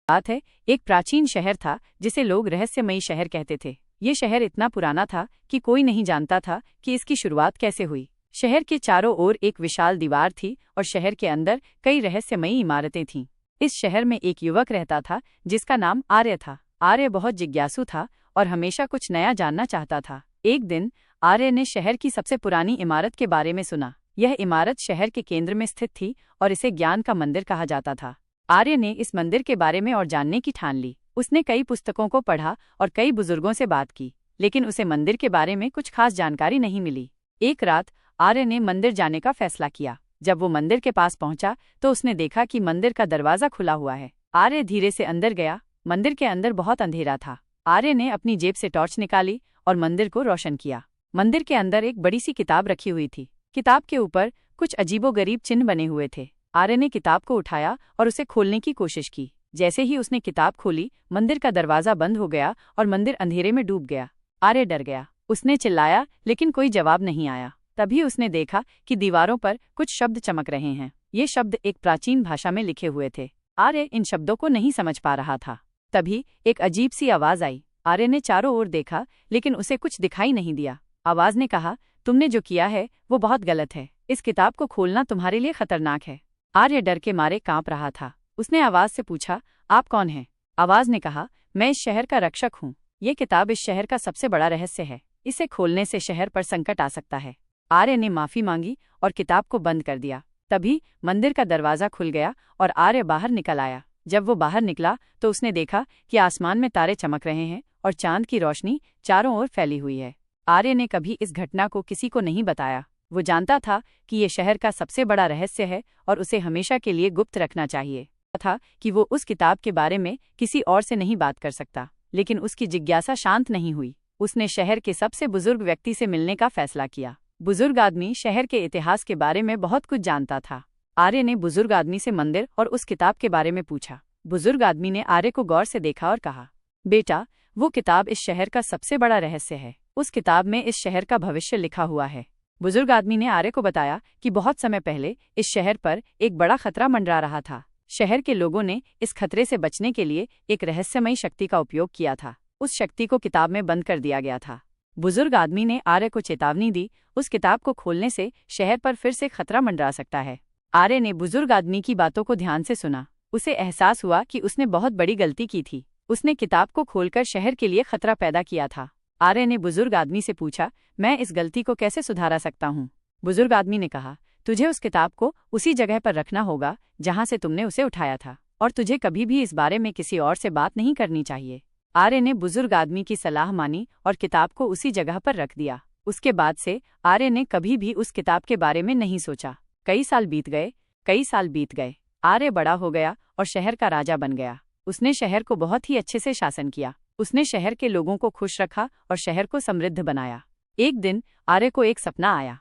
बात है, एक प्राचीन शहर था जिसे लोग रहस्यमयी शहर कहते थे। ये शहर इतना पुराना था कि कोई नहीं जानता था कि इसकी शुरुआत कैसे हुई। शहर के चारों ओर एक विशाल दीवार थी और शहर के अंदर कई रहस्यमयी इमारतें थीं। इस शहर में एक युवक रहता था जिसका नाम आर्य था। आर्य बहुत जिज्ञासु था और हमेशा कुछ नया जानना चाहता था। एक दिन आर्य ने शहर की सबसे पुरानी इमारत के बारे में सुना। यह इमारत शहर के केंद्र में स्थित थी और इसे ज्ञान का मंदिर कहा जाता था। आर्य ने इस मंदिर के बारे में और जानने की ठान ली। उसने कई पुस्तकों को पढ़ा और कई बुजुर्गों से बात की, लेकिन उसे मंदिर के बारे में कुछ खास जानकारी नहीं मिली। एक रात आर्य ने मंदिर जाने का फैसला किया। जब वो मंदिर के पास पहुंचा तो उसने देखा कि मंदिर का दरवाजा खुला हुआ है। आर्य धीरे से अंदर गया। मंदिर के अंदर बहुत अंधेरा था। आर्य ने अपनी जेब से टॉर्च निकाली और मंदिर को रोशन किया। मंदिर के अंदर एक बड़ी सी किताब रखी हुई थी। किताब के ऊपर कुछ अजीबोगरीब चिन्ह बने हुए थे। आर्य ने किताब को उठाया और उसे खोलने की कोशिश की। जैसे ही उसने किताब खोली, मंदिर का दरवाजा बंद हो गया और मंदिर अंधेरे में डूब गया। आर्य डर गया। उसने चिल्लाया, लेकिन कोई जवाब नहीं आया। तभी उसने देखा कि दीवारों पर कुछ शब्द चमक रहे हैं। ये शब्द एक प्राचीन भाषा में लिखे हुए थे। आर्य इन शब्दों को नहीं समझ पा रहा था। तभी एक अजीब सी आवाज आई। आर्य ने चारों ओर देखा, लेकिन उसे कुछ दिखाई नहीं दिया। आवाज ने कहा, तुमने जो किया है वो बहुत गलत है। इस किताब को खोलना तुम्हारे लिए खतरनाक है। आर्य डर के मारे कांप रहा था। उसने आवाज से पूछा, आप कौन हैं? आवाज ने कहा, मैं इस शहर का रक्षक हूँ। ये किताब इस शहर का सबसे बड़ा रहस्य है। इसे खोलने से शहर पर संकट आ सकता है। आर्य ने माफी मांगी और किताब को बंद कर दिया। तभी मंदिर का दरवाजा खुल गया और आर्य बाहर निकल आया। जब वो बाहर निकला तो उसने देखा कि आसमान में तारे चमक रहे हैं और चांद की रोशनी चारों ओर फैली हुई है। आर्य ने कभी इस घटना को किसी को नहीं बताया। वो जानता था कि ये शहर का सबसे बड़ा रहस्य है और उसे हमेशा के लिए गुप्त रखना चाहिए। था कि वो उस किताब के बारे में किसी और से नहीं बात कर सकता, लेकिन उसकी जिज्ञासा शांत नहीं हुई। उसने शहर के सबसे बुजुर्ग व्यक्ति से मिलने का फैसला किया। बुजुर्ग आदमी शहर के इतिहास के बारे में बहुत कुछ जानता था। आर्य ने बुजुर्ग आदमी से मंदिर और उस किताब के बारे में पूछा। बुजुर्ग आदमी ने आर्य को गौर से देखा और कहा, बेटा, वो किताब इस शहर का सबसे बड़ा रहस्य है। उस किताब में इस शहर का भविष्य लिखा हुआ है। बुजुर्ग आदमी ने आर्य को बताया कि बहुत समय पहले इस शहर पर एक बड़ा खतरा मंडरा रहा था। शहर के लोगों ने इस खतरे से बचने के लिए एक रहस्यमयी शक्ति का उपयोग किया था। उस शक्ति को किताब में बंद कर दिया गया था। बुजुर्ग आदमी ने आर्य को चेतावनी दी, उस किताब को खोलने से शहर पर फिर से खतरा मंडरा सकता है। आर्य ने बुजुर्ग आदमी की बातों को ध्यान से सुना। उसे एहसास हुआ कि उसने बहुत बड़ी गलती की थी। उसने किताब को खोलकर शहर के लिए खतरा पैदा किया था। आर्य ने बुजुर्ग आदमी से पूछा, मैं इस गलती को कैसे सुधारा सकता हूँ? बुजुर्ग आदमी ने कहा, तुझे उस किताब को उसी जगह पर रखना होगा जहाँ से तुमने उसे उठाया था, और तुझे कभी भी इस बारे में किसी और से बात नहीं करनी चाहिए। आर्य ने बुजुर्ग आदमी की सलाह मानी और किताब को उसी जगह पर रख दिया। उसके बाद से आर्य ने कभी भी उस किताब के बारे में नहीं सोचा। कई साल बीत गए। आर्य बड़ा हो गया और शहर का राजा बन गया। उसने शहर को बहुत ही अच्छे से शासन किया। उसने शहर के लोगों को खुश रखा और शहर को समृद्ध बनाया। एक दिन आर्य को एक सपना आया।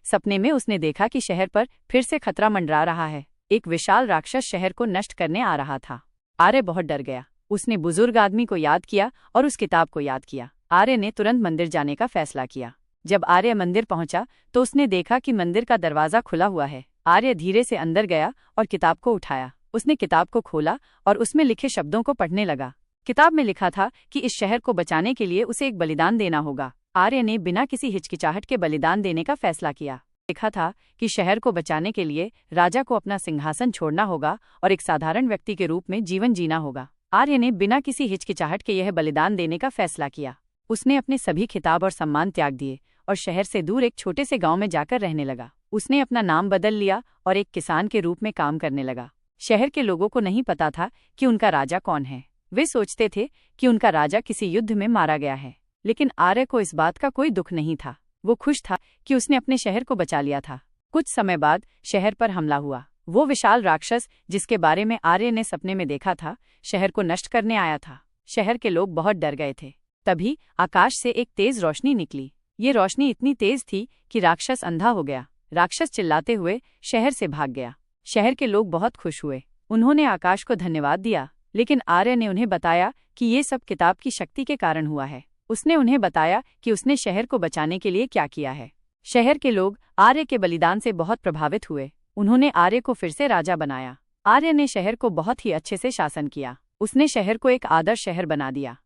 सपने में उसने देखा कि शहर पर फिर से खतरा मंडरा रहा है। एक विशाल राक्षस शहर को नष्ट करने आ रहा था। आर्य बहुत डर गया। उसने बुजुर्ग आदमी को याद किया और उस किताब को याद किया। आर्य ने तुरंत मंदिर जाने का फैसला किया। जब आर्य मंदिर पहुंचा तो उसने देखा कि मंदिर का दरवाजा खुला हुआ है। आर्य धीरे से अंदर गया और किताब को उठाया। उसने किताब को खोला और उसमें लिखे शब्दों को पढ़ने लगा। किताब में लिखा था कि इस शहर को बचाने के लिए उसे एक बलिदान देना होगा। आर्य ने बिना किसी हिचकिचाहट के बलिदान देने का फैसला किया। लिखा था कि शहर को बचाने के लिए राजा को अपना सिंहासन छोड़ना होगा और एक साधारण व्यक्ति के रूप में जीवन जीना होगा। आर्य ने बिना किसी हिचकिचाहट के यह बलिदान देने का फैसला किया। उसने अपने सभी खिताब और सम्मान त्याग दिए और शहर से दूर एक छोटे से गांव में जाकर रहने लगा। उसने अपना नाम बदल लिया और एक किसान के रूप में काम करने लगा। शहर के लोगों को नहीं पता था कि उनका राजा कौन है। वे सोचते थे कि उनका राजा किसी युद्ध में मारा गया है, लेकिन आर्य को इस बात का कोई दुख नहीं था। वो खुश था कि उसने अपने शहर को बचा लिया था। कुछ समय बाद शहर पर हमला हुआ। वो विशाल राक्षस जिसके बारे में आर्य ने सपने में देखा था, शहर को नष्ट करने आया था। शहर के लोग बहुत डर गए थे। तभी आकाश से एक तेज रोशनी निकली। ये रोशनी इतनी तेज थी कि राक्षस अंधा हो गया। राक्षस चिल्लाते हुए शहर से भाग गया। शहर के लोग बहुत खुश हुए। उन्होंने आकाश को धन्यवाद दिया, लेकिन आर्य ने उन्हें बताया कि ये सब किताब की शक्ति के कारण हुआ है। उसने उन्हें बताया कि उसने शहर को बचाने के लिए क्या किया है। शहर के लोग आर्य के बलिदान से बहुत प्रभावित हुए। उन्होंने आर्य को फिर से राजा बनाया। आर्य ने शहर को बहुत ही अच्छे से शासन किया। उसने शहर को एक आदर्श शहर बना दिया।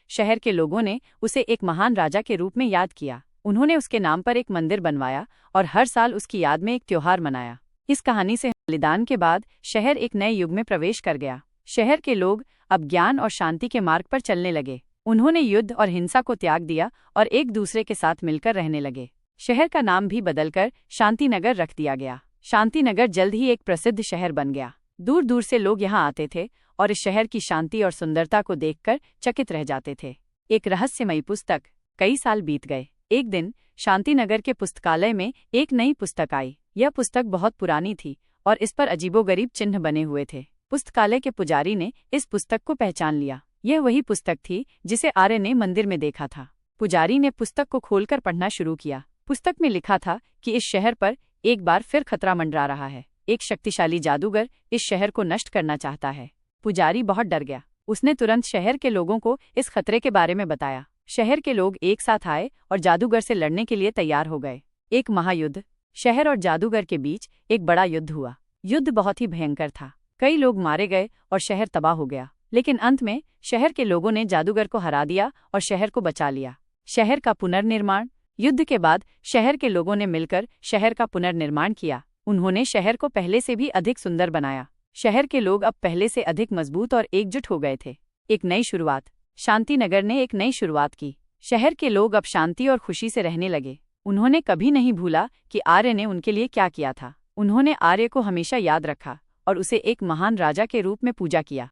शहर के लोगों ने उसे एक महान राजा के रूप में याद किया। उन्होंने उसके नाम पर एक मंदिर बनवाया और हर साल उसकी याद में एक त्योहार मनाया। इस कहानी से बलिदान के बाद शहर एक नए युग में प्रवेश कर गया। शहर के लोग अब ज्ञान और शांति के मार्ग पर चलने लगे। उन्होंने युद्ध और हिंसा को त्याग दिया और एक दूसरे के साथ मिलकर रहने लगे। शहर का नाम भी बदलकर शांतिनगर रख दिया गया। शांतिनगर जल्द ही एक प्रसिद्ध शहर बन गया। दूर दूर से लोग यहाँ आते थे और इस शहर की शांति और सुंदरता को देखकर चकित रह जाते थे। एक रहस्यमयी पुस्तक। कई साल बीत गए। एक दिन शांतिनगर के पुस्तकालय में एक नई पुस्तक आई। यह पुस्तक बहुत पुरानी थी और इस पर अजीबोगरीब चिन्ह बने हुए थे। पुस्तकालय के पुजारी ने इस पुस्तक को पहचान लिया। यह वही पुस्तक थी जिसे आर्य ने मंदिर में देखा था। पुजारी ने पुस्तक को खोलकर पढ़ना शुरू किया। पुस्तक में लिखा था कि इस शहर पर एक बार फिर खतरा मंडरा रहा है। एक शक्तिशाली जादूगर इस शहर को नष्ट करना चाहता है। पुजारी बहुत डर गया। उसने तुरंत शहर के लोगों को इस खतरे के बारे में बताया। शहर के लोग एक साथ आए और जादूगर से लड़ने के लिए तैयार हो गए। एक महायुद्ध। शहर और जादूगर के बीच एक बड़ा युद्ध हुआ। युद्ध बहुत ही भयंकर था। कई लोग मारे गए और शहर तबाह हो गया। लेकिन अंत में शहर के लोगों ने जादूगर को हरा दिया और शहर को बचा लिया। शहर का पुनर्निर्माण। युद्ध के बाद शहर के लोगों ने मिलकर शहर का पुनर्निर्माण किया। उन्होंने शहर को पहले से भी अधिक सुंदर बनाया। शहर के लोग अब पहले से अधिक मजबूत और एकजुट हो गए थे। एक नई शुरुआत। शांतिनगर ने एक नई शुरुआत की। शहर के लोग अब शांति और खुशी से रहने लगे। उन्होंने कभी नहीं भूला कि आर्य ने उनके लिए क्या किया था। उन्होंने आर्य को हमेशा याद रखा और उसे एक महान राजा के रूप में पूजा किया।